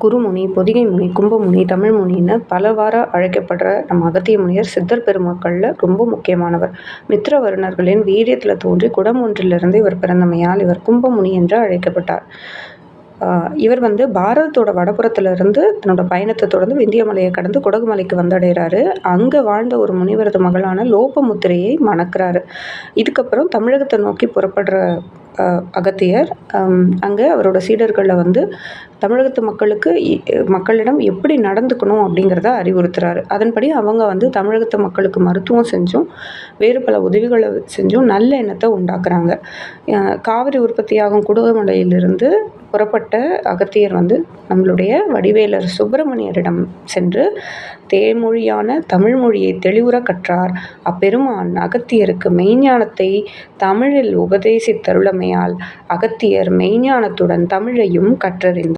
குருமுனி, பொதிகை முனி, கும்பமுனி, தமிழ்முனின்னு பலவாறு அழைக்கப்படுற நம்ம அகத்திய முனிவர் சித்தர் பெருமக்களில் ரொம்ப முக்கியமானவர். மித்திரவருணர்களின் வீரியத்தில் தோன்றி குடம் ஒன்றிலிருந்து இவர் பிறந்தமையால் இவர் கும்பமுனி என்று அழைக்கப்பட்டார். இவர் பாரதத்தோட வடபுறத்திலிருந்து தன்னோட பயணத்தை தொடர்ந்து விந்திய மலையை கடந்து குடகு மலைக்கு வந்தடைகிறாரு. அங்கே வாழ்ந்த ஒரு முனிவரது மகளான லோபமுத்திரையை மணக்கிறாரு. இதுக்கப்புறம் தமிழகத்தை நோக்கி புறப்படுற அகத்தியர் அங்கே அவரோட சீடர்களில் தமிழகத்து மக்களிடம் எப்படி நடந்துக்கணும் அப்படிங்கிறத அறிவுறுத்துறாரு. அதன்படி அவங்க தமிழகத்து மக்களுக்கு மருத்துவம் செஞ்சும் வேறு பல உதவிகளை செஞ்சும் நல்ல எண்ணத்தை உண்டாக்குறாங்க. காவிரி உற்பத்தியாகும் குடகுமலையிலிருந்து புறப்பட்ட அகத்தியர் நம்மளுடைய வடிவேலர் சுப்பிரமணியரிடம் சென்று தேமொழியான தமிழ் மொழியை தெளிவுற கற்றார். அப்பெருமான் அகத்தியருக்கு மெய்ஞானத்தை தமிழில் உபதேசித்தருளமையால் அகத்தியர் மெய்ஞானத்துடன் தமிழையும் கற்றறிந்தார்.